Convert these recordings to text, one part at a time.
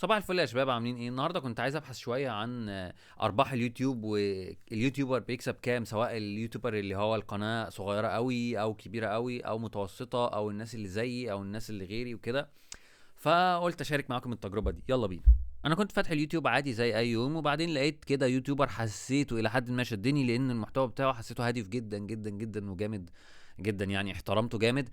صباح الفل يا شباب، عاملين ايه؟ النهارده كنت عايز ابحث شويه عن ارباح اليوتيوب، واليوتيوبر بيكسب كام، سواء اليوتيوبر اللي هو القناه صغيره قوي او كبيره قوي او متوسطه، او الناس اللي زيي او الناس اللي غيري وكده. فقلت اشارك معاكم التجربه دي. يلا بينا. انا كنت فاتح اليوتيوب عادي زي اي يوم، وبعدين لقيت كده يوتيوبر حسيته الى حد ما شدني، لان المحتوى بتاعه حسيته هادف جدا جدا جدا وجامد جدا، يعني احترمته جامد.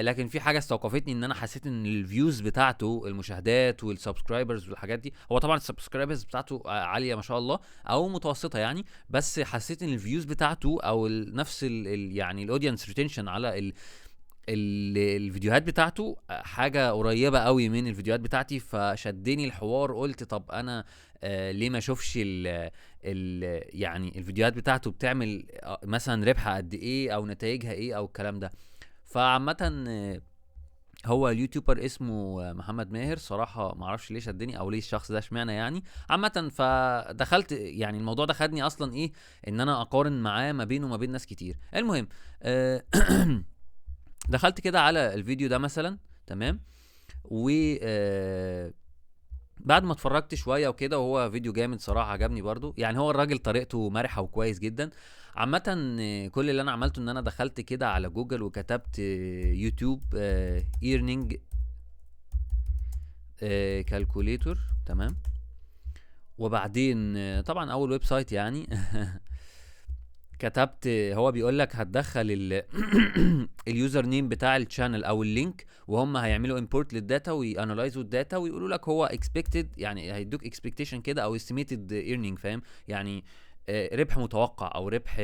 لكن في حاجه استوقفتني، ان انا حسيت ان الفيوز بتاعته، المشاهدات والسبسكرايبرز والحاجات دي، هو طبعا السبسكرايبرز بتاعته عاليه ما شاء الله، او متوسطه يعني. بس حسيت ان الفيوز بتاعته او نفس يعني الاودينس ريتنشن على الفيديوهات بتاعته حاجة قريبة قوي من الفيديوهات بتاعتي، فشدني الحوار. قلت طب انا ليه ما اشوفش ال يعني الفيديوهات بتاعته بتعمل مثلا ربحها قد ايه، او نتائجها ايه، او الكلام ده. فعامة هو اليوتيوبر اسمه محمد ماهر. صراحة ما اعرفش ليه شدني، او ليه الشخص ده اشمعنى يعني. عامة فدخلت، يعني الموضوع ده خدني اصلا ايه، ان انا اقارن معاه ما بينه وما بين ناس كتير. المهم آه، دخلت كده على الفيديو ده مثلا. تمام. و بعد ما اتفرجت شويه وكده، وهو فيديو جامد صراحه، عجبني برضو. يعني هو الراجل طريقته مرحه وكويس جدا. عامه كل اللي انا عملته ان انا دخلت كده على جوجل وكتبت يوتيوب ايرنينج كالكوليتور. تمام. وبعدين طبعا اول ويب سايت يعني كتبت، هو بيقول لك هتدخل اليوزر نيم بتاع الشانل او اللينك، وهم هيعملوا امبورت للداتا ويانلايزوا الداتا، ويقولوا لك هو اكسبكتد، يعني هيدوك اكسبكتيشن كده، او استيميتد ايرنينج، فاهم يعني؟ ربح متوقع، او ربح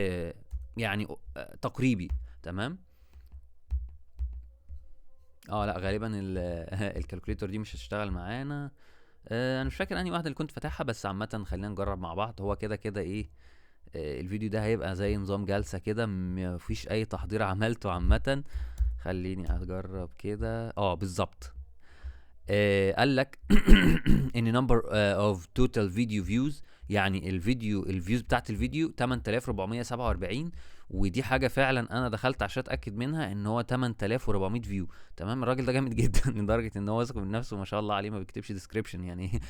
يعني تقريبي. تمام. اه لا، غالبا الكالكوليتور دي مش هتشتغل معانا. انا مش فاكر انهي واحده اللي كنت فاتحها، بس عامه خلينا نجرب مع بعض. هو كده كده ايه، الفيديو ده هيبقى زي نظام جلسة كده، مفيش اي تحضير عملته عامة. خليني اجرب كده. بالظبط. قال لك ان number of total video views، يعني الفيوز بتاعت الفيديو 8447. ودي حاجه فعلا انا دخلت عشان اتاكد منها، ان هو 8400 فيو. تمام. الراجل ده جامد جدا لدرجه ان هو واثق من نفسه ما شاء الله عليه، ما بيكتبش ديسكريبشن يعني.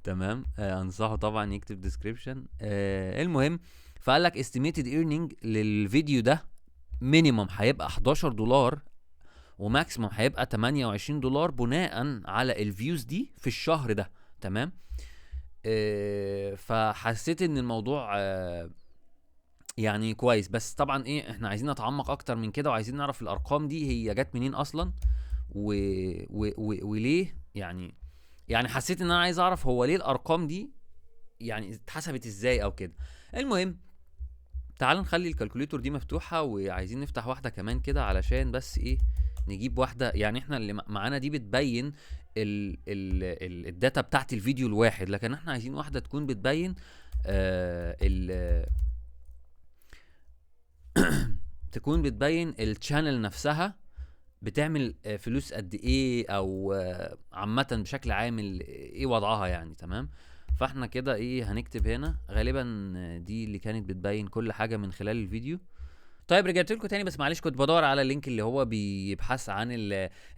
تمام. انصحه طبعا يكتب ديسكريبشن. المهم، فقال لك estimated earning للفيديو ده مينيمم هيبقى $11، وماكسيمم هيبقى $28، بناء على الفيوز دي في الشهر ده. تمام. فحسيت ان الموضوع يعني كويس. بس طبعا ايه، احنا عايزين نتعمق اكتر من كده، وعايزين نعرف الارقام دي هي جت منين اصلا، و... وليه يعني. يعني حسيت ان انا عايز اعرف هو ليه الارقام دي يعني اتحسبت ازاي او كده. المهم، تعال نخلي الكالكوليتور دي مفتوحة، وعايزين نفتح واحدة كمان كده، علشان بس ايه، نجيب واحدة. يعني احنا اللي معانا دي بتبين الداتا بتاعت الفيديو الواحد، لكن احنا عايزين واحدة تكون بتبين ال تكون بتبين الشانل نفسها بتعمل فلوس قد ايه، او عامة بشكل عام ايه وضعها يعني. تمام. فاحنا كده ايه، هنكتب هنا غالبا دي اللي كانت بتبين كل حاجة من خلال الفيديو. طيب رجعت لكم تاني، بس معلش كنت بدور على اللينك اللي هو بيبحث عن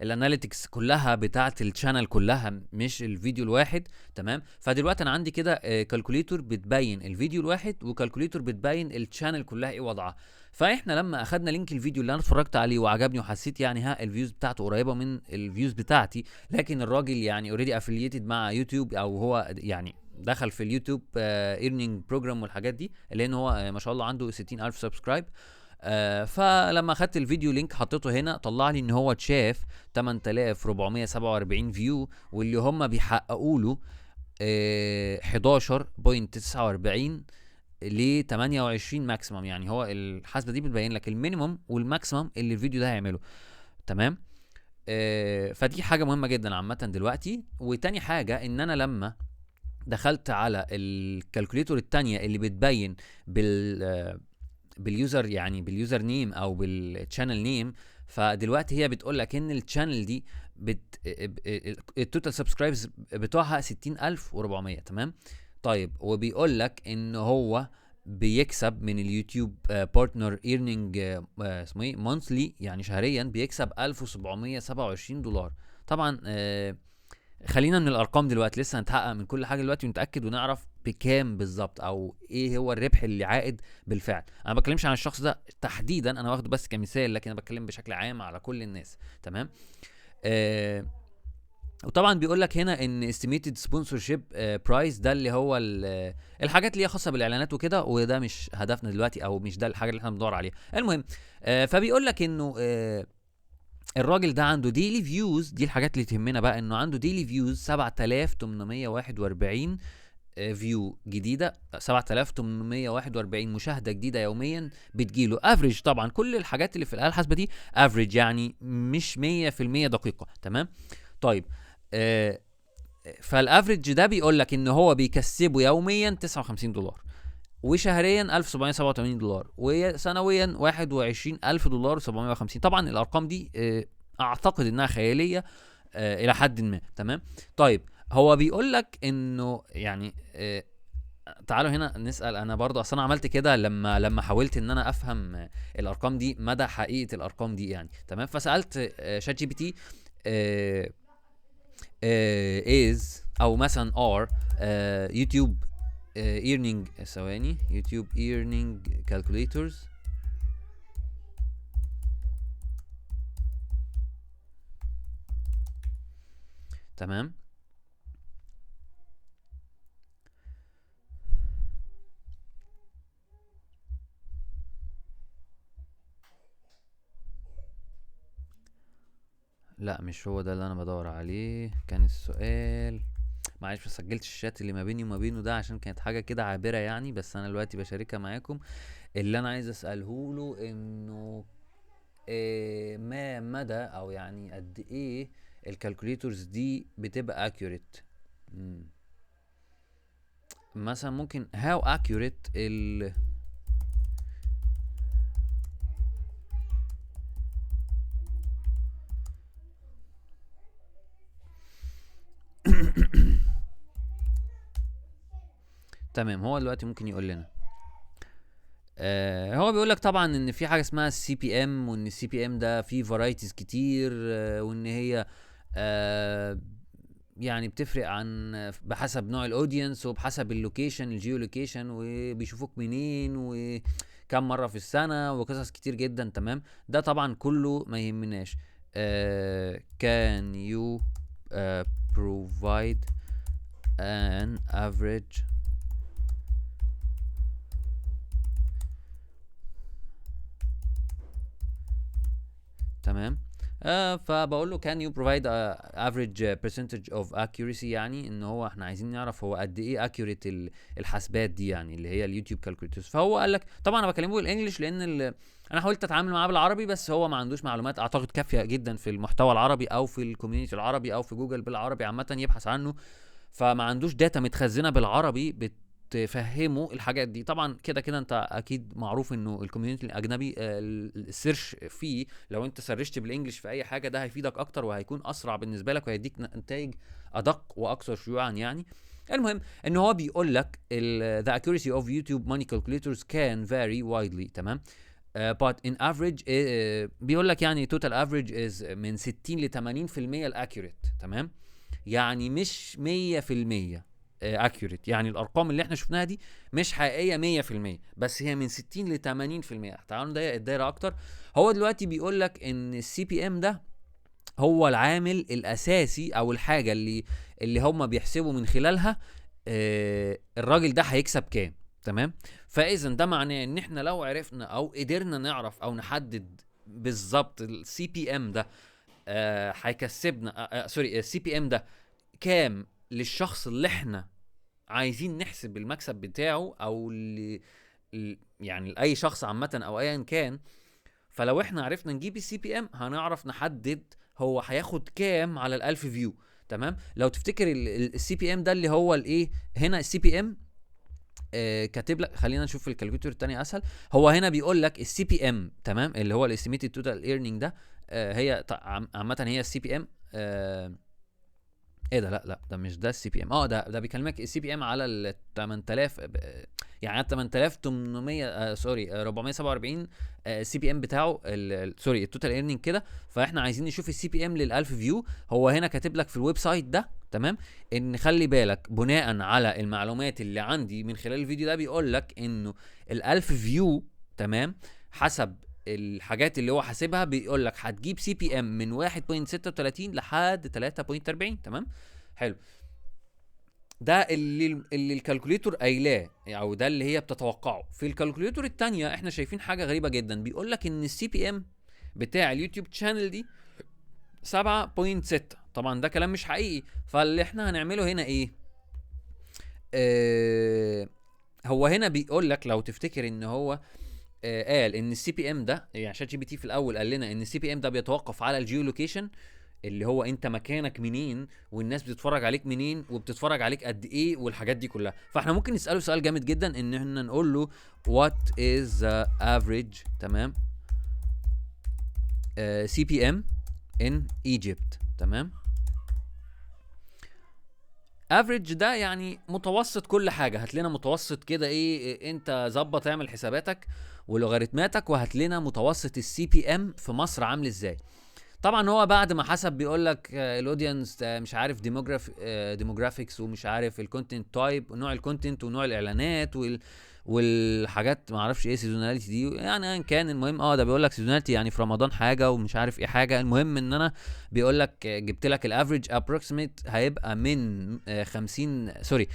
الاناليتكس كلها بتاعه الشانل كلها، مش الفيديو الواحد. تمام. فدلوقتي انا عندي كده كالكوليتور بتبين الفيديو الواحد، وكالكوليتور بتبين الشانل كلها ايه وضعها. فاحنا لما اخدنا لينك الفيديو اللي انا اتفرجت عليه وعجبني، وحسيت يعني الفيوز بتاعته قريبه من الفيوز بتاعتي، لكن الراجل يعني اوريدي افيلييتد مع يوتيوب، او هو يعني دخل في اليوتيوب ايرنينج بروجرام والحاجات دي، لان هو ما شاء الله عنده 60000 سبسكرايب. فلما اخدت الفيديو لينك حطيته هنا، طلع لي ان هو اتشاف 8447 فيو، واللي هم بيحققوا له 11.49 ل 28 ماكسيمم. يعني هو الحاسبه دي بتبين لك المينيمم والماكسيمم اللي الفيديو ده هيعمله. تمام. فدي حاجه مهمه جدا عامه دلوقتي. وتاني حاجه، ان انا لما دخلت على الكالكوليتور التانية اللي بتبين باليوزر، يعني باليوزر نيم او بالشانل نيم، فدلوقتي هي بتقول لك ان الشانل دي التوتال سبسكرايبرز بتوعها 60400. تمام. طيب، وبيقول لك ان هو بيكسب من اليوتيوب بارتنر ايرنينج اسمه ايه، مونثلي، يعني شهريا بيكسب $1727. طبعا خلينا من الارقام دلوقتي، لسه هنتحقق من كل حاجه دلوقتي ونتاكد ونعرف بكام بالظبط او ايه هو الربح اللي عائد بالفعل. انا ما بتكلمش عن الشخص ده تحديدا، انا واخده بس كمثال، لكن انا بتكلم بشكل عام على كل الناس. تمام. آه وطبعا بيقول لك هنا ان estimated sponsorship price ده اللي هو الحاجات اللي هي خاصه بالاعلانات وكده، وده مش هدفنا دلوقتي او مش ده الحاجه اللي احنا بندور عليها. المهم فبيقول لك انه الراجل ده عنده ديلي فيوز، دي الحاجات اللي تهمنا بقى، انه عنده ديلي فيوز 7841 فيو جديده، 7841 مشاهده جديده يوميا بتجيله افريج. طبعا كل الحاجات اللي في الاله الحاسبه دي افريج، يعني مش 100% دقيقه. تمام. طيب فالافريج ده بيقول لك ان هو بيكسبه يوميا $59، وشهريا $1787، وسنويا $21,000 و750. طبعا الارقام دي اعتقد انها خياليه الى حد ما. تمام. طيب هو بيقول لك انه يعني تعالوا هنا نسال. انا برضو اصلا عملت كده لما حاولت ان انا افهم الارقام دي، مدى حقيقه الارقام دي يعني. تمام. فسالت شات جي بي تي is او مثلا are يوتيوب earning، ثواني، يوتيوب earning calculators. تمام. لا مش هو ده اللي انا بدور عليه، كان السؤال معلش ما سجلتش الشات اللي ما بيني وما بينه ده عشان كانت حاجه كده عابره يعني، بس انا دلوقتي بشاركها معاكم. اللي انا عايز اساله له انه ما مدى او يعني قد ايه الكالكوليتورز دي بتبقى accurate. مثلا ممكن how accurate تمام. هو دلوقتي ممكن يقول لنا هو بيقول لك طبعا ان في حاجه اسمها السي بي ام، وان السي بي ام ده فيه فرايتيز كتير، وان هي يعني بتفرق عن بحسب نوع الاودينس وبحسب اللوكيشن، الجيو لوكيشن، وبيشوفوك منين وكم مره في السنه وقصص كتير جدا. تمام. ده طبعا كله ما يهمناش. can you provide an average تمام. فبقول له can you provide average percentage of accuracy، يعني ان هو احنا عايزين نعرف هو قد ايه accurate الحاسبات دي، يعني اللي هي اليوتيوب كالكوليترز. فهو قال لك طبعا انا بكلمه بالانجلش لان انا حاولت اتعامل معاه بالعربي، بس هو ما عندوش معلومات اعتقد كافيه جدا في المحتوى العربي او في الكوميونتي العربي او في جوجل بالعربي عامه يبحث عنه، فما عندوش داتا متخزنه بالعربي تفهموا الحاجات دي. طبعا كده كده انت اكيد معروف انه الكوميونتي الاجنبي السيرش فيه، لو انت سرشت بالانجلش في اي حاجه ده هيفيدك اكتر وهيكون اسرع بالنسبه لك وهيديك نتائج ادق واكثر شيوعا يعني. المهم ان هو بيقول لك the accuracy of YouTube money calculators can vary widely. تمام. but in average بيقول لك يعني total average is من 60 ل 80% الاكيوريت. تمام. يعني مش 100% accurate، يعني الارقام اللي احنا شفناها دي مش حقيقيه 100%، بس هي من 60 ل 80%. تعالوا نضيق الدايره اكتر. هو دلوقتي بيقول لك ان السي بي ام ده هو العامل الاساسي او الحاجه اللي هم بيحسبوا من خلالها الراجل ده هيكسب كام. تمام. فاذا ده معناه ان احنا لو عرفنا او قدرنا نعرف او نحدد بالظبط السي بي ام ده هيكسبنا سوري السي بي ام ده كام للشخص اللي احنا عايزين نحسب المكسب بتاعه، او يعني لاي شخص عامه او ايا كان. فلو احنا عرفنا نجيب السي بي ام هنعرف نحدد هو هياخد كام على ال1000 فيو. تمام. لو تفتكر السي بي ام ده اللي هو الايه، هنا السي بي ام كاتب لك، خلينا نشوف في الكالكوليتور الثاني اسهل. هو هنا بيقول لك السي بي ام، تمام، اللي هو الاستيميتد توتال ايرنينج ده هي عامه هي السي بي ام ايه ده، لا ده مش ده السي بي ام. ده بيكلمك السي بي ام على ال 8000 يعني 8800 سوري 447 السي بي ام بتاعه سوري التوتال ايرنينج كده. فاحنا عايزين نشوف السي بي ام لل1000 فيو. هو هنا كاتب لك في الويب سايت ده تمام ان خلي بالك بناء على المعلومات اللي عندي من خلال الفيديو ده، بيقول لك انه ال1000 فيو تمام حسب الحاجات اللي هو حاسبها، بيقول لك هتجيب سي بي ام من 1.36 لحد 3.40. تمام حلو. ده اللي الكالكوليتور قايلاه، او ده اللي هي بتتوقعه. في الكالكوليتور التانية احنا شايفين حاجه غريبه جدا، بيقول لك ان السي بي ام بتاع اليوتيوب شانل دي 7.6. طبعا ده كلام مش حقيقي. فاللي احنا هنعمله هنا ايه؟ هو هنا بيقول لك لو تفتكر ان هو قال ان السي بي ام ده، يعني شات جي بي تي في الاول قال لنا ان السي بي ام ده بيتوقف على الجيو لوكيشن، اللي هو انت مكانك منين والناس بتتفرج عليك منين وبتتفرج عليك قد ايه والحاجات دي كلها. فاحنا ممكن نساله سؤال جامد جدا، ان احنا نقول له what is the average تمام سي بي ام in Egypt. تمام. افريج ده يعني متوسط كل حاجه، هات لنا متوسط كده ايه انت ظبط اعمل حساباتك ولوغاريتماتك وهات لنا متوسط السي بي ام في مصر عامل ازاي. طبعا هو بعد ما حسب بيقول لك الاودينس مش عارف ديموغرافيكس ومش عارف الكونتنت تايب ونوع الكونتنت ونوع الاعلانات والحاجات ما اعرفش ايه سيزوناليتي دي، يعني ان كان المهم ده بيقول لك سيزوناليتي يعني في رمضان حاجه ومش عارف ايه حاجه. المهم ان انا بيقول لك جبت لك الافريج ابروكسيميت هيبقى من 50 سوري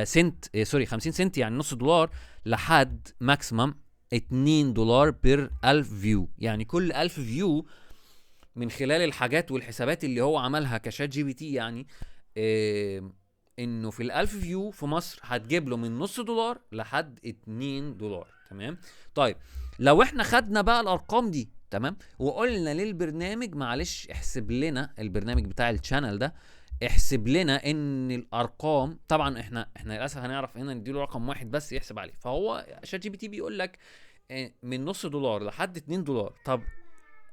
سنت سوري 50 سنت يعني نص دولار لحد ماكسيمم $2 بير 1000 فيو. يعني كل 1000 فيو من خلال الحاجات والحسابات اللي هو عملها كشات جي بي تي، يعني انه في ال1000 فيو في مصر هتجيب له من نص دولار لحد $2. تمام. طيب لو احنا خدنا بقى الارقام دي تمام وقلنا للبرنامج معلش احسب لنا البرنامج بتاع الشانل ده، احسب لنا ان الارقام، طبعا احنا للاسف هنعرف هنا نديله رقم واحد بس يحسب عليه. فهو شات جي بي تي بيقول لك من نص دولار لحد $2. طب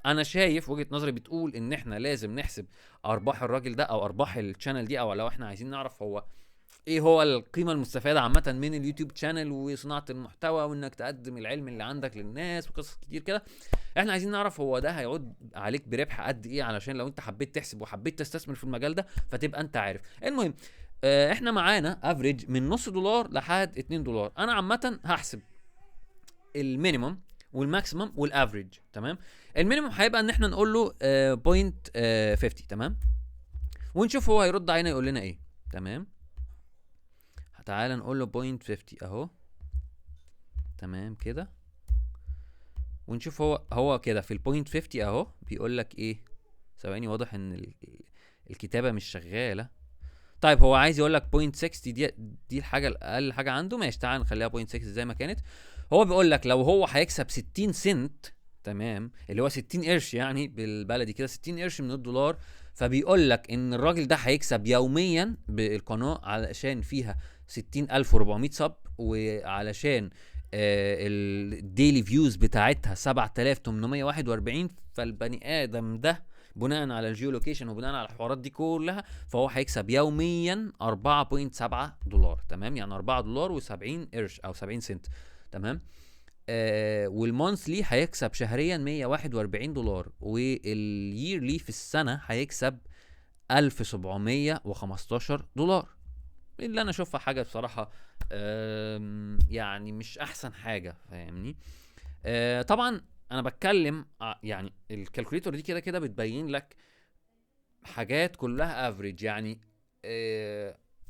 انا شايف وجهة نظري بتقول ان احنا لازم نحسب ارباح الراجل ده او ارباح الشانل دي، او لو احنا عايزين نعرف هو ايه هو القيمة المستفادة عامة من اليوتيوب شانل وصناعة المحتوى وانك تقدم العلم اللي عندك للناس وقصص كتير كده. احنا عايزين نعرف هو ده هيعود عليك بربح قد ايه، علشان لو انت حبيت تحسب وحبيت تستثمر في المجال ده فتبقى انت عارف. المهم احنا معانا افريج من نص دولار لحد $2. انا عامة هحسب المينيمم والماكسيمم والافريج. تمام. المينيمم هيبقى ان احنا نقول له 0.50 تمام، ونشوف هو هيرد علينا يقول لنا ايه. تمام. تعالى نقول له 0.50 اهو. تمام كده، ونشوف هو كده في ال 0.50 اهو بيقول لك ايه. ثواني، واضح ان الكتابه مش شغاله. طيب هو عايز يقول لك 0.60 دي الحاجه الاقل حاجه عنده. ماشي، تعال نخليها 0.6 زي ما كانت. هو بيقول لك لو هو هيكسب 60 سنت تمام، اللي هو 60 قرش يعني بالبلدي كده 60 قرش من $1، فبيقول لك ان الراجل ده هيكسب يوميا بالقناه علشان فيها 60,400 سب، وعلشان الديلي فيوز بتاعتها 7841. فالبني ادم ده بناء على الجيو لوكيشن وبناء على الحوارات دي كلها فهو هيكسب يوميا $4.7. تمام، يعني $4 و70 قرش او 70 سنت. تمام. والمونثلي هيكسب شهريا $141، والييرلي في السنه هيكسب $1715. اللي انا اشوفها حاجه بصراحه يعني مش احسن حاجه، فاهمني. طبعا انا بتكلم يعني الكالكوليتور دي كده بتبين لك حاجات كلها افريج، يعني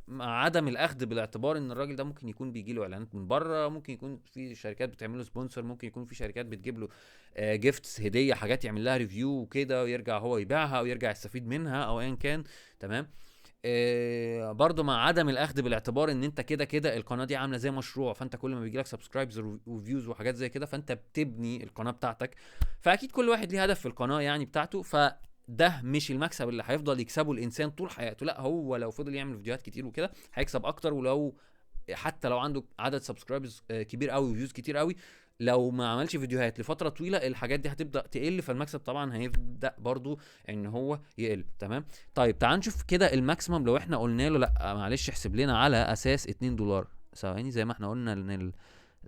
مع عدم الاخذ بالاعتبار ان الراجل ده ممكن يكون بيجي له اعلانات من بره، ممكن يكون في شركات بتعمل له سبونسر، ممكن يكون في شركات بتجيب له جيفتس هديه، حاجات يعمل لها ريفيو وكده ويرجع هو يبيعها او يرجع يستفيد منها او ايا كان. تمام. برضو مع عدم الاخذ بالاعتبار ان انت كده القناه دي عامله زي مشروع، فانت كل ما بيجيلك سبسكرايبز وفيوز وحاجات زي كده فانت بتبني القناه بتاعتك، فاكيد كل واحد ليه هدف في القناه يعني بتاعته. ده مش المكسب اللي هيفضل يكسبه الانسان طول حياته، لا هو لو فضل يعمل فيديوهات كتير وكده هيكسب اكتر، ولو حتى لو عنده عدد سبسكرايبرز كبير قوي وفيوز كتير قوي، لو ما عملش فيديوهات لفتره طويله الحاجات دي هتبدا تقل، فالمكسب طبعا هيبدا برضو ان هو يقل. تمام. طيب تعال نشوف كده الماكسيمم. لو احنا قلنا له لا معلش احسب لنا على اساس $2، ثواني، زي ما احنا قلنا ان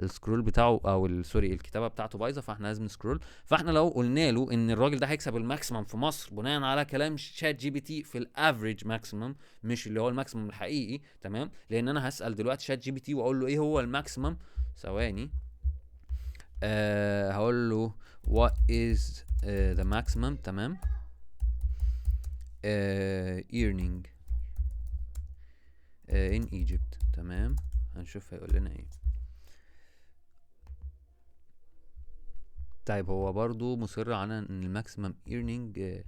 السكرول بتاعه او سوري الكتابه بتاعته بايظه، فاحنا لازم نسكرول. فاحنا لو قلنا له ان الراجل ده هيكسب الماكسيمم في مصر بناء على كلام شات جي بي تي في الافريج ماكسيمم، مش اللي هو الماكسيمم الحقيقي، تمام؟ لان انا هسال دلوقتي شات جي بي تي واقول له ايه هو الماكسيمم. ثواني، هقول له what is the maximum، تمام؟ earning in Egypt، تمام؟ هنشوف هيقول لنا ايه. طيب هو برضو مصر على ان الماكسيمم ايرنينج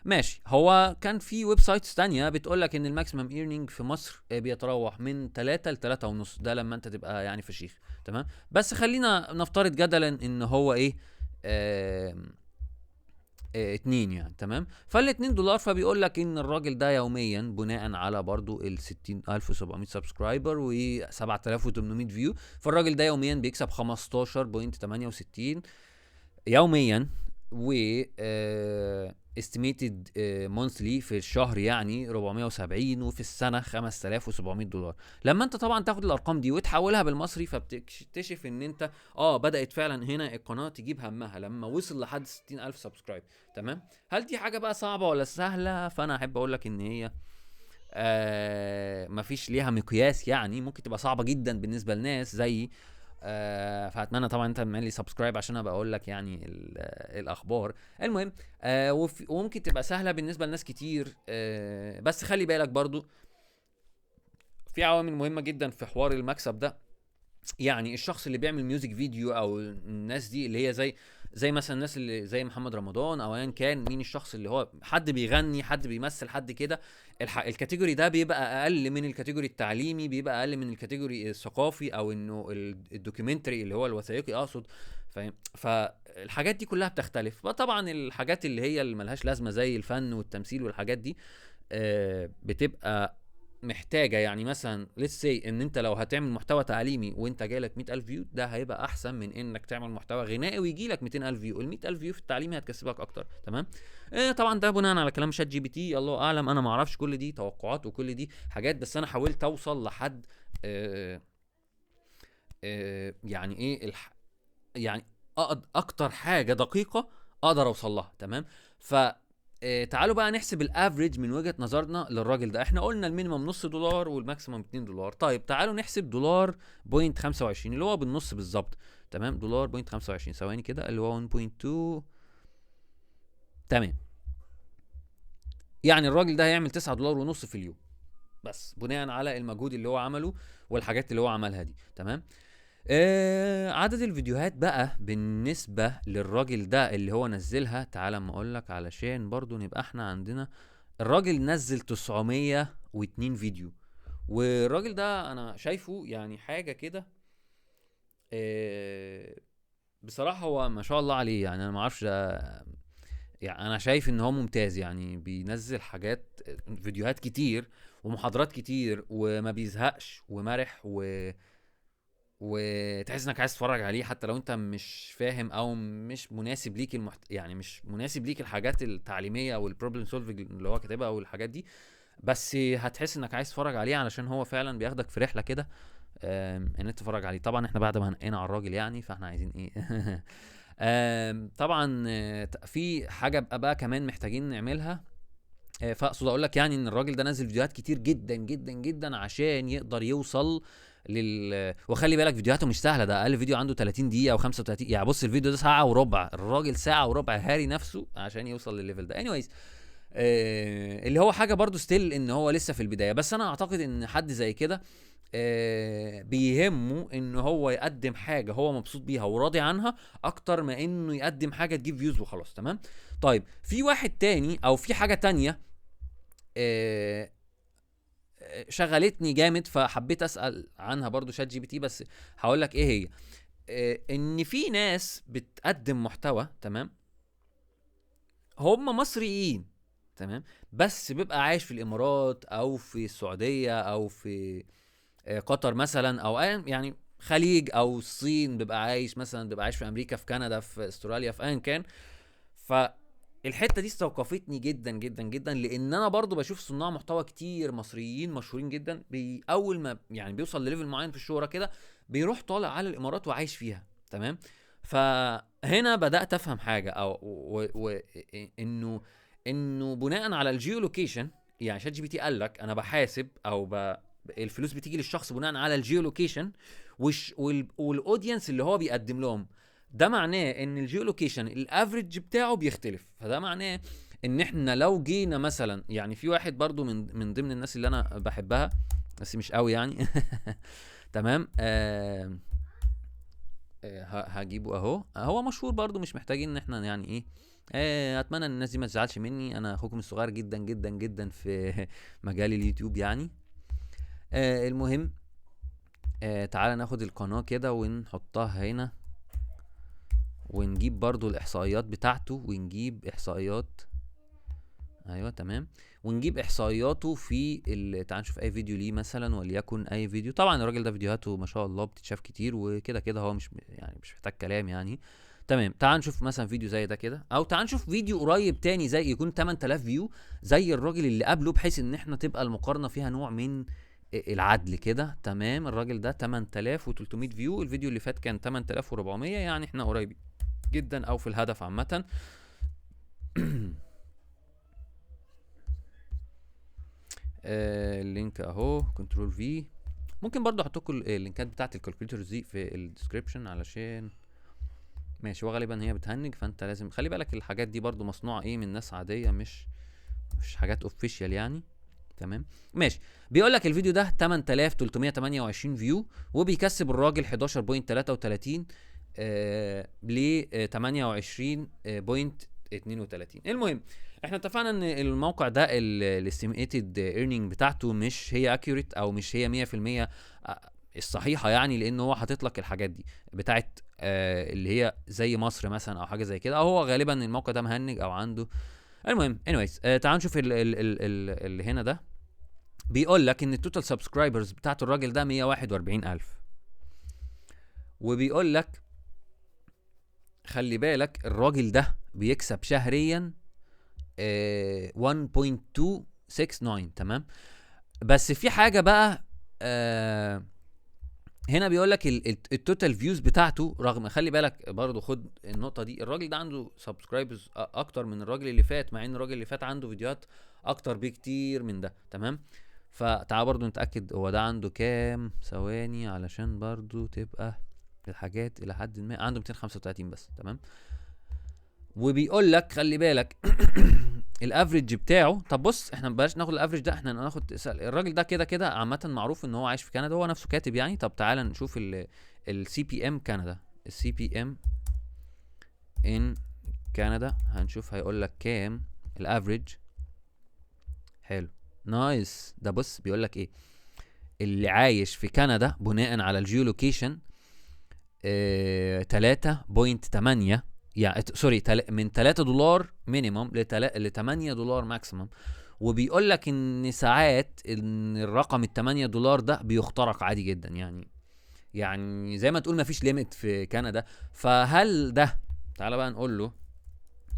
ماشي. هو كان في ويب سايتس تانية بتقولك ان الماكسيمم ايرنينج في مصر بيتراوح من 3 ل 3 ونص، ده لما انت تبقى يعني فشيخ، تمام؟ بس خلينا نفترض جدلا ان هو ايه، 2 يعني، تمام؟ فال2 دولار، فبيقول لك ان الراجل ده يوميا بناء على برضو ال 60700 سبسكرايبر و 7800 فيو، فالراجل ده يوميا بيكسب 15.68 يوميا، و estimated monthly في الشهر يعني 470، وفي السنه 5700 دولار. لما انت طبعا تاخد الارقام دي وتحولها بالمصري، فبتكتشف ان انت بدات فعلا هنا القناه تجيب همها لما وصل لحد 60000 سبسكرايب، تمام؟ هل دي حاجه بقى صعبه ولا سهله؟ فانا احب اقول لك ان هي مفيش ليها مقياس، يعني ممكن تبقى صعبه جدا بالنسبه لناس زي فاتمنى طبعا انت تعمل لي سبسكرايب عشان ابقى اقول لك يعني الاخبار. المهم وممكن تبقى سهله بالنسبه لناس كتير، بس خلي بالك برضو في عوامل مهمه جدا في حوار المكسب ده. يعني الشخص اللي بيعمل ميوزك فيديو او الناس دي اللي هي زي مثلا الناس اللي زي محمد رمضان او ايا كان مين الشخص اللي هو حد بيغني، حد بيمثل، حد كده، الكاتيجوري ده بيبقى اقل من الكاتيجوري التعليمي، بيبقى اقل من الكاتيجوري الثقافي او انه الدوكيومنتري اللي هو الوثائقي اقصد، فاهم؟ فالحاجات دي كلها بتختلف. طبعا الحاجات اللي هي اللي ملهاش لازمه زي الفن والتمثيل والحاجات دي بتبقى محتاجه، يعني مثلا ليتس سي ان انت لو هتعمل محتوى تعليمي وانت جايلك 100000 فيو، ده هيبقى احسن من انك تعمل محتوى غنائي ويجيلك 200000 فيو. ال 100000 فيو في التعليمي هتكسبك اكتر، تمام؟ طبعا ده بناء على كلام شات جي بي تي، الله اعلم، انا ما اعرفش، كل دي توقعات وكل دي حاجات، بس انا حاولت اوصل لحد يعني ايه يعني اكتر حاجه دقيقه اقدر اوصل لها، تمام؟ ف تعالوا بقى نحسب الافريج من وجهة نظرنا للراجل ده. احنا قلنا المينيمم نص دولار والماكسيمم 2 دولار. طيب تعالوا نحسب دولار بوينت 25 اللي هو بالنص بالظبط، تمام؟ دولار بوينت 25 ثواني كده اللي هو 1.2، تمام؟ يعني الراجل ده هيعمل 9 دولار ونص في اليوم، بس بناء على المجهود اللي هو عمله والحاجات اللي هو عملها دي، تمام؟ عدد الفيديوهات بقى بالنسبة للراجل ده اللي هو نزلها، تعال اما اقولك علشان برضو نبقى احنا عندنا. الراجل نزل 902 فيديو، والراجل ده انا شايفه يعني حاجة كده بصراحة هو ما شاء الله عليه، يعني انا ما اعرفش يعني انا شايف ان هو ممتاز، يعني بينزل حاجات فيديوهات كتير ومحاضرات كتير وما بيزهقش ومرح وتحس انك عايز تتفرج عليه حتى لو انت مش فاهم او مش مناسب ليك يعني مش مناسب ليك الحاجات التعليميه او البروبلم سولفنج اللي هو كاتبها او الحاجات دي، بس هتحس انك عايز تتفرج عليه علشان هو فعلا بياخدك في رحله كده ان انت تتفرج عليه. طبعا احنا بعد ما هنقينا على الراجل يعني، فاحنا عايزين ايه طبعا في حاجه بقى كمان محتاجين نعملها. فاقصد اقول لك يعني ان الراجل ده نزل فيديوهات كتير جدا جدا جدا عشان يقدر يوصل وخلي بالك فيديوهاته مش سهله، ده اقل فيديو عنده 30 دقيقه او 35، يعني بص الفيديو ده ساعه وربع، الراجل ساعه وربع هاري نفسه عشان يوصل للليفل ده. anyways اللي هو حاجه برضو ستيل ان هو لسه في البدايه، بس انا اعتقد ان حد زي كده بيهمه ان هو يقدم حاجه هو مبسوط بيها وراضي عنها اكتر ما انه يقدم حاجه تجيب فيوز وخلاص، تمام؟ طيب في واحد تاني او في حاجه تانية شغلتني جامد فحبيت اسال عنها برضو شات جي بي تي، بس هقول لك ايه هي. ان في ناس بتقدم محتوى، تمام؟ هم مصريين، تمام؟ بس بيبقى عايش في الامارات او في السعوديه او في قطر مثلا او يعني خليج او الصين، بيبقى عايش مثلا، بيبقى عايش في امريكا، في كندا، في استراليا، في ايا كان. ف الحته دي استوقفتني جدا جدا جدا، لان انا برضو بشوف صناع محتوى كتير مصريين مشهورين جدا اول ما يعني بيوصل لليفل معين في الشهره كده بيروح طالع على الامارات وعايش فيها. تمام. فهنا بدات افهم حاجه، او انه بناء على الجيو لوكيشن، يعني شات جي بي تي قال لك انا بحاسب الفلوس بتيجي للشخص بناء على الجيو لوكيشن والاودينس اللي هو بيقدم لهم. ده معناه ان الجيو لوكيشن الافريج بتاعه بيختلف، فده معناه ان احنا لو جينا مثلا، يعني في واحد برضو من ضمن الناس اللي انا بحبها بس مش قوي يعني تمام. هجيبه اهو، هو مشهور برضو، مش محتاجين ان احنا يعني ايه. اتمنى ان الناس دي ما تزعلش مني، انا اخوكم الصغير جدا جدا جدا في مجال اليوتيوب يعني. المهم، تعالى ناخد القناة كده ونحطها هنا، ونجيب برضو الاحصائيات بتاعته، ونجيب احصائيات. ايوه تمام. ونجيب احصائياته في تعال نشوف اي فيديو ليه مثلا، وليكن اي فيديو. طبعا الراجل ده فيديوهاته ما شاء الله بتتشاف كتير، وكده كده هو مش يعني مش محتاج كلام يعني. تمام. تعال نشوف مثلا فيديو زي ده كده، او تعال نشوف فيديو قريب تاني زي يكون 8000 فيو زي الراجل اللي قبله، بحيث ان احنا تبقى المقارنه فيها نوع من العدل كده. تمام. الراجل ده 8300 فيو، الفيديو اللي فات كان 8400، يعني احنا قريب جدا او في الهدف عامه. اللينك اهو، كنترول في. ممكن برضو احط لكم اللينكات بتاعت الكالكوليترز دي في الديسكريبشن، علشان ماشي. وغالبا هي بتهنج، فانت لازم خلي بالك الحاجات دي برضو مصنوعه ايه من ناس عاديه، مش حاجات اوفيشال يعني. تمام ماشي. بيقول لك الفيديو ده 8328 فيو، وبيكسب الراجل 11.33 ل 28.32. المهم، احنا اتفقنا ان الموقع ده الاستيميتد ايرنينج بتاعته مش هي اكيوريت، او مش هي 100% الصحيحه يعني، لان هو حاطط لك الحاجات دي بتاعت اللي هي زي مصر مثلا او حاجه زي كده، او هو غالبا الموقع ده مهنج او عنده. المهم anyways، تعال نشوف اللي هنا ده. بيقول لك ان التوتال سبسكرايبرز بتاعت الراجل ده 141,000، وبيقول لك خلي بالك الراجل ده بيكسب شهريا 1.269. تمام. بس في حاجه بقى، هنا بيقول لك التوتال فيوز بتاعته، رغم خلي بالك برضو خد النقطه دي، الراجل ده عنده سبسكرايبرز اكتر من الراجل اللي فات، مع ان الراجل اللي فات عنده فيديوهات اكتر بكتير من ده. تمام. فتعال برضو نتاكد هو ده عنده كام، ثواني علشان برضو تبقى الحاجات الى حد ما. عنده 235 بس. تمام. وبيقول لك خلي بالك الافريج بتاعه. طب بص، احنا بلاش ناخد الافريج ده، احنا ناخد الراجل ده كده كده عامه معروف ان هو عايش في كندا، هو نفسه كاتب يعني. طب تعالى نشوف السي بي ام كندا، السي بي ام ان كندا، هنشوف هيقول لك كام الافريج. حلو نايس. ده بص بيقول لك ايه، اللي عايش في كندا بناء على الجيو لوكيشن 3.8، يعني سوري من 3 دولار مينيمم ل 8 دولار ماكسيمم. وبيقول لك ان ساعات ان الرقم ال 8 دولار ده بيخترق عادي جدا يعني، يعني زي ما تقول ما فيش ليميت في كندا. فهل ده، تعال بقى نقول له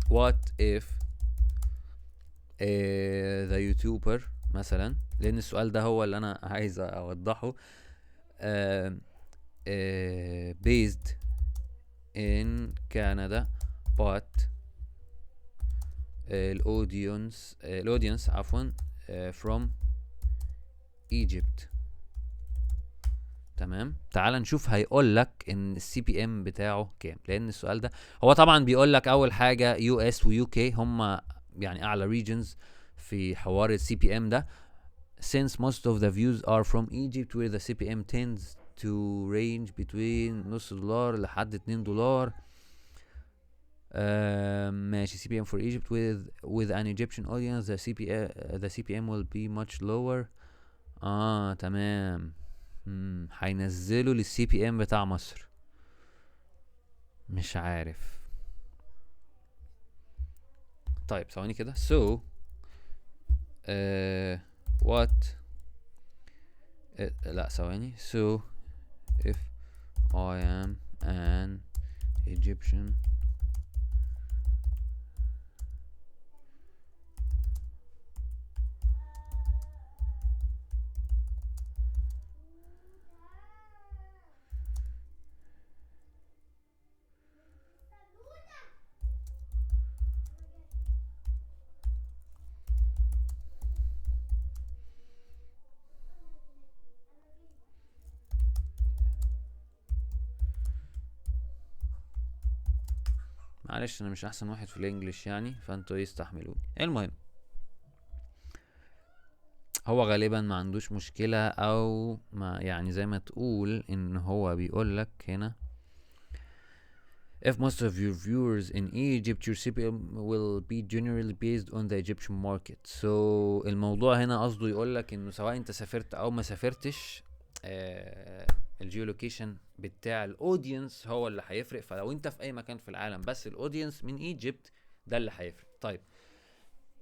what if the YouTuber مثلا، لان السؤال ده هو اللي انا عايز اوضحه. based in Canada but الاودينس عفوا from Egypt. تمام. تعال نشوف هيقول لك ان السي بي ام بتاعه كام، لان السؤال ده هو طبعا بيقول لك اول حاجه يو اس ويو كي هم يعني اعلى ريجنز في حوار السي بي ام ده. since most of the views are from Egypt where the CPM tends to range between نص دولار لحد 2 دولار. ماشي. CPM for Egypt with an Egyptian audience the CPM will be much lower. تمام. هينزلوا للسي بي ام بتاع مصر، مش عارف. طيب ثواني كده. so what لا ثواني. so if I am an Egyptian معلش انا مش احسن واحد في الانجليش يعني، فانتوا يستحملوني. المهم هو غالبا ما عندوش مشكلة، او ما يعني زي ما تقول ان هو بيقول لك هنا if most of your viewers in Egypt your CPM will be generally based on the Egyptian market. So الموضوع هنا قصده يقول لك انه سواء انت سافرت او ما سافرتش الجيولوكيشن بتاع الاودينس هو اللي هيفرق. فلو انت في اي مكان في العالم بس الاودينس من ايجيبت ده اللي هيفرق. طيب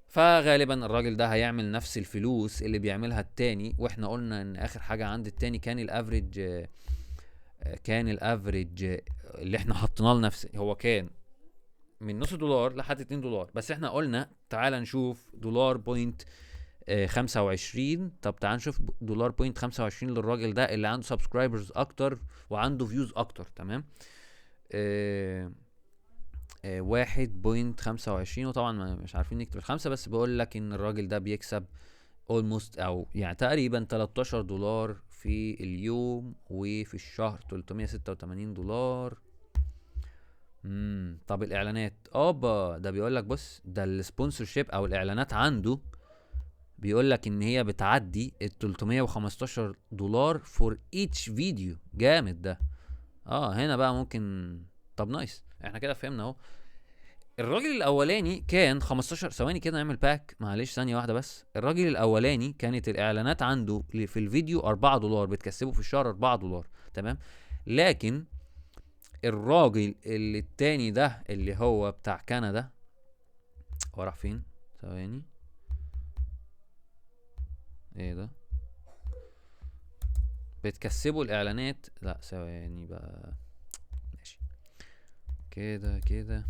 فغالبا الراجل ده هيعمل نفس الفلوس اللي بيعملها التاني، واحنا قلنا ان اخر حاجة عند التاني كان الافريج اللي احنا حطيناه لنفسه هو كان من نص دولار لحد 2 دولار. بس احنا قلنا تعال نشوف دولار بوينت 25. طب تعال نشوف دولار بوينت 25 للراجل ده اللي عنده سبسكرايبرز اكتر وعنده فيوز اكتر. تمام. 1.25، وطبعا مش عارفين نكتب الخمسة، بس بقول لك ان الراجل ده بيكسب almost او يعني تقريبا 13 دولار في اليوم، وفي الشهر 386 دولار. طب الاعلانات ده بيقول لك بص، ده السبونسرشيب او الاعلانات عنده بيقول لك ان هي بتعدي ال 315 دولار فور ايتش فيديو. جامد ده. هنا بقى ممكن. طب نايس، احنا كده فهمنا اهو. الراجل الاولاني كان 15 ثواني كده نعمل باك، معلش ثانيه واحده بس. الراجل الاولاني كانت الاعلانات عنده في الفيديو 4 دولار، بتكسبه في الشهر 4 دولار. تمام. لكن الراجل اللي التاني ده اللي هو بتاع كندا، هو راح فين؟ ثواني، ايه ده؟ بتكسبوا الاعلانات، لا ثواني بقى، ماشي كده كده.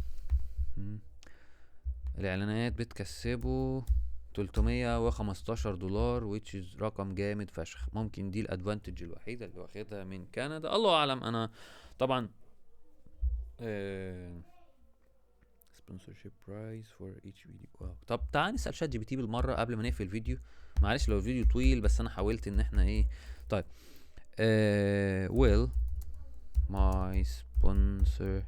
الاعلانات بتكسبوا 315 دولار which is رقم جامد فشخ. ممكن دي الادفانتج الوحيده اللي واخدها من كندا، الله اعلم. انا طبعا sponsorship price for each video. واو. طب تعال نسال شات جي بي تي بالمره قبل ما نقفل الفيديو. معلش لو الفيديو طويل، بس انا حاولت ان احنا ايه. طيب will my sponsor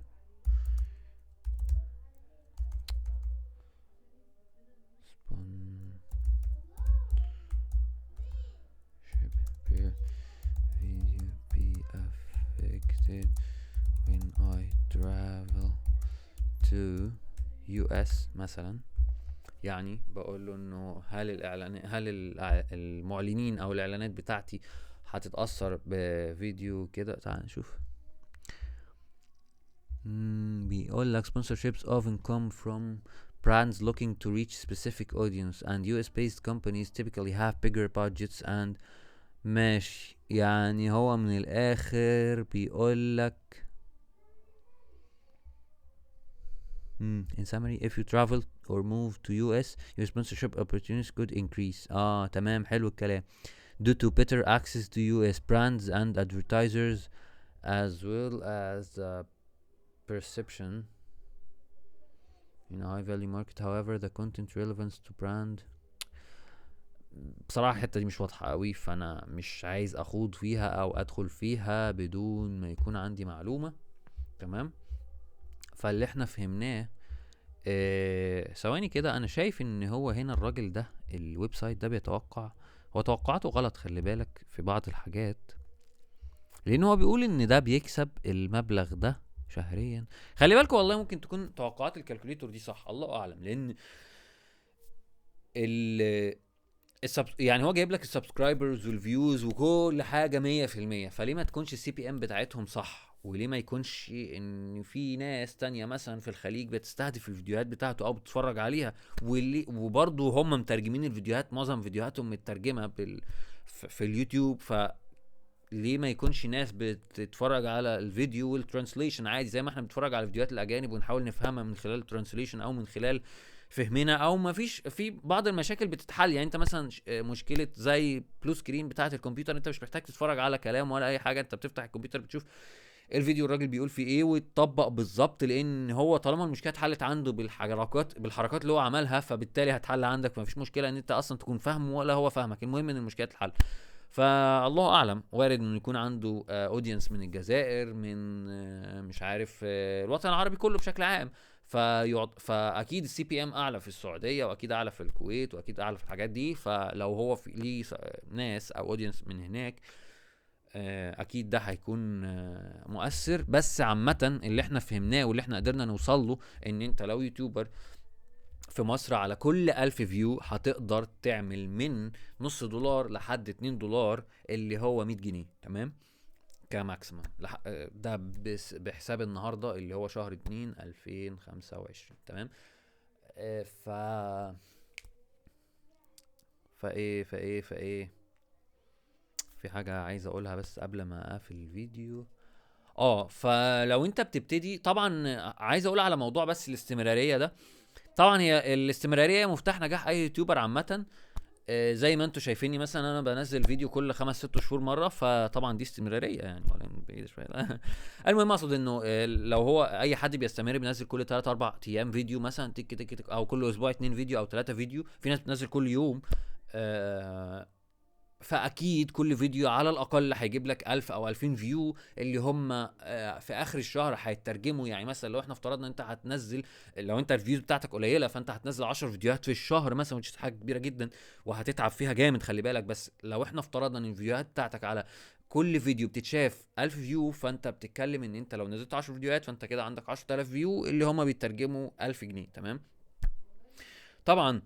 video be affected when I travel to US مثلا. يعني بقول له انه هل المعلنين او الاعلانات بتاعتي هتتأثر بفيديو كده. تعال نشوف. بيقول لك sponsorships often come from brands looking to reach specific audience and US based companies typically have bigger budgets and ماشي. يعني هو من الاخر بيقول لك in summary if you travel or move to US your sponsorship opportunities could increase. تمام، حلو الكلام. due to better access to US brands and advertisers as well as perception in a high value market. However the content relevance to brand، بصراحة الحتة دي مش واضحة قوي، فانا مش عايز اخوض فيها او ادخل فيها بدون ما يكون عندي معلومة. تمام. فاللي احنا فهمناه ثواني كده، انا شايف ان هو هنا الراجل ده الويب سايت ده بيتوقع، هو توقعاته غلط خلي بالك في بعض الحاجات، لان هو بيقول ان ده بيكسب المبلغ ده شهريا. خلي بالكوا والله ممكن تكون توقعات الكالكوليتور دي صح، الله اعلم. لان يعني هو جايب لك السبسكرايبرز والفيوز وكل حاجه 100%، فليه ما تكونش السي بي ام بتاعتهم صح؟ وليه ما يكونش ان في ناس تانية مثلا في الخليج بتستهدف الفيديوهات بتاعته او بتتفرج عليها، وبرضه هم مترجمين الفيديوهات، معظم فيديوهاتهم مترجمه في اليوتيوب. ليه ما يكونش ناس بتتفرج على الفيديو والترانسليشن عادي زي ما احنا بنتفرج على فيديوهات الاجانب ونحاول نفهمها من خلال الترانسليشن او من خلال فهمنا، او ما فيش في بعض المشاكل بتتحل. يعني انت مثلا مشكله زي بلو سكرين بتاعه الكمبيوتر، انت مش محتاج تتفرج على كلام ولا اي حاجه، انت بتفتح الكمبيوتر بتشوف الفيديو الراجل بيقول فيه ايه وتطبق بالظبط، لان هو طالما المشكله اتحلت عنده بالحركات اللي هو عملها، فبالتالي هتحل عندك. ما فيش مشكله ان انت اصلا تكون فاهمه ولا هو فاهمك، المهم ان المشكله تتحل. فالله اعلم، وارد انه يكون عنده اودينس من الجزائر، من مش عارف الوطن العربي كله بشكل عام. فاكيد السي بي ام اعلى في السعوديه، واكيد اعلى في الكويت، واكيد اعلى في الحاجات دي. فلو هو في ليه ناس او اودينس من هناك، اكيد ده هيكون مؤثر. بس عامه اللي احنا فهمناه واللي احنا قدرنا نوصل له، ان انت لو يوتيوبر في مصر على كل 1000 فيو هتقدر تعمل من نص دولار لحد 2 دولار، اللي هو 100 جنيه، تمام، كماكسيمم. ده بحساب النهارده اللي هو شهر 2 2025، تمام. آه، ف فايه في حاجة عايز اقولها بس قبل ما اقفل الفيديو. فلو انت بتبتدي، طبعا عايز اقول على موضوع بس الاستمرارية ده. طبعا هي الاستمرارية مفتاح نجاح اي يوتيوبر عامة. زي ما انتوا شايفيني مثلا، انا بنزل فيديو كل 5-6 شهور مره، فطبعا دي استمراريه يعني، ولا بعيد شويه. المهم اقصد انه لو هو اي حد بيستمر بينزل كل 3-4 ايام فيديو مثلا، تك تك تك، او كل اسبوع 2 فيديو او 3 فيديو، في ناس بتنزل كل يوم. آه، فاكيد كل فيديو على الاقل هيجيب لك 1000 او 2000 فيو، اللي هم في اخر الشهر هيترجموا. يعني مثلا لو احنا افترضنا انت هتنزل، لو انت الفيوز بتاعتك قليله، فانت هتنزل 10 فيديوهات في الشهر مثلا، ودي حاجه كبيره جدا وهتتعب فيها جامد، خلي بالك. بس لو احنا افترضنا ان الفيديوهات بتاعتك على كل فيديو بتتشاف 1000 فيو، فانت بتتكلم ان انت لو نزلت 10 فيديوهات، فانت كده عندك 10000 فيو اللي هم بيترجموا 1000 جنيه، تمام. طبعا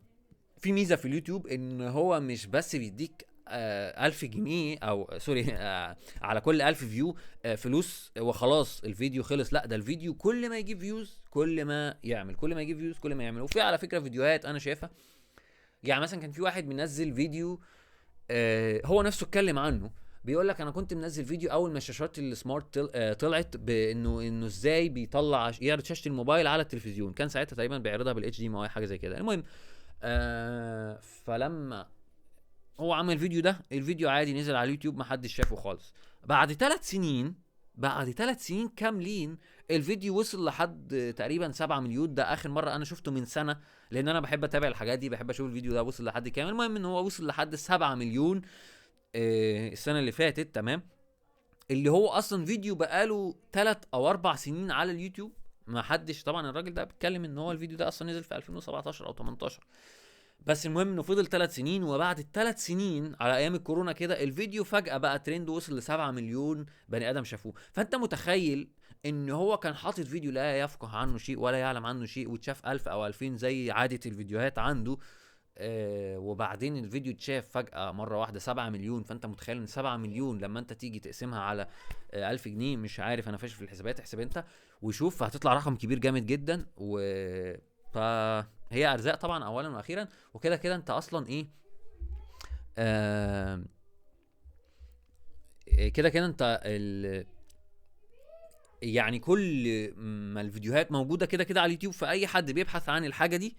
في ميزه في اليوتيوب، ان هو مش بس بيديك 1000 جنيه او سوري على كل 1000 فيو فلوس وخلاص الفيديو خلص. لا، ده الفيديو كل ما يجيب فيوز كل ما يعمل، كل ما يجيب فيوز كل ما يعمل. وفي على فكره فيديوهات انا شايفها، يعني مثلا كان في واحد منزل فيديو هو نفسه اتكلم عنه، بيقول لك انا كنت منزل فيديو اول ما الشاشات السمارت طلعت، بانه ازاي بيطلع يعرض شاشه الموبايل على التلفزيون. كان ساعتها تقريبا بيعرضها بالاتش دي حاجه زي كده. المهم فلما هو عمل الفيديو ده، الفيديو عادي نزل على اليوتيوب، محدش شافه خالص. بعد 3 سنين، بعد 3 سنين كاملين، الفيديو وصل لحد تقريبا 7 مليون. ده اخر مرة انا شفته من سنة، لان انا بحب اتابع الحاجات دي، بحب اشوف الفيديو ده وصل لحد كام. المهم ان هو وصل لحد 7 مليون السنة اللي فاتت، تمام. اللي هو اصلا فيديو بقاله 3 او 4 سنين على اليوتيوب. ما حدش طبعا، الراجل ده بيتكلم ان هو الفيديو ده اصلا نزل في 2017 او 18. بس المهم انه فضل 3 سنين، وبعد ال3 سنين على ايام الكورونا كده، الفيديو فجأة بقى ترند، وصل ل7 مليون بني ادم شافوه. فانت متخيل ان هو كان حاطط فيديو لا يفقه عنه شيء ولا يعلم عنه شيء، وتشاف 1000 او 2000 زي عادة الفيديوهات عنده. وبعدين الفيديو اتشاف فجأة مرة واحدة 7 مليون. فانت متخيل ان 7 مليون لما انت تيجي تقسمها على 1000 جنيه، مش عارف، انا فاشل في الحسابات، احسب انت وشوف، هتطلع رقم كبير جامد جدا. فهي ارزاق طبعا اولا واخيرا. وكده كده انت اصلا ايه، آه كده كده انت يعني كل ما الفيديوهات موجوده كده كده على اليوتيوب، فاي حد بيبحث عن الحاجه دي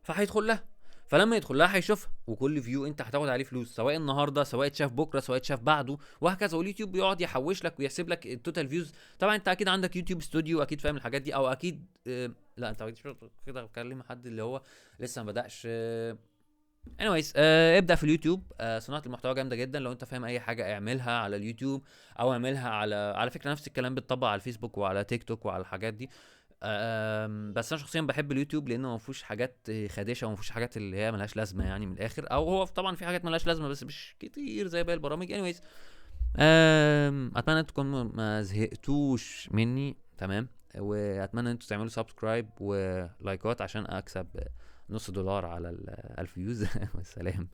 فهيدخل لها. فلما يدخل لها هيشوفها، وكل فيو انت هتاخد عليه فلوس، سواء النهارده، سواء اتشاف بكره، سواء اتشاف بعده، وهكذا. واليوتيوب بيقعد يحوش لك ويحسب لك التوتال فيوز. طبعا انت اكيد عندك يوتيوب ستوديو، اكيد فاهم الحاجات دي، او اكيد لا انت اكيد كده بكلم حد اللي هو لسه ما بداش. anyways ابدا في اليوتيوب. صناعه المحتوى جامده جدا. لو انت فاهم اي حاجه اعملها على اليوتيوب، او اعملها على فكره نفس الكلام بيتطبق على الفيسبوك وعلى تيك توك وعلى الحاجات دي. بس انا شخصيا بحب اليوتيوب، لانه ما فيهوش حاجات خادشه، وما فيهوش حاجات اللي هي ملهاش لازمه يعني من الاخر. او هو طبعا في حاجات ملهاش لازمه بس مش كتير زي باقي البرامج. anyways اتمنى انتوا تكونوا ما زهقتوش مني، تمام. واتمنى انتوا تعملوا سبسكرايب ولايكات عشان اكسب نص دولار على ال1000 فيوز. والسلام.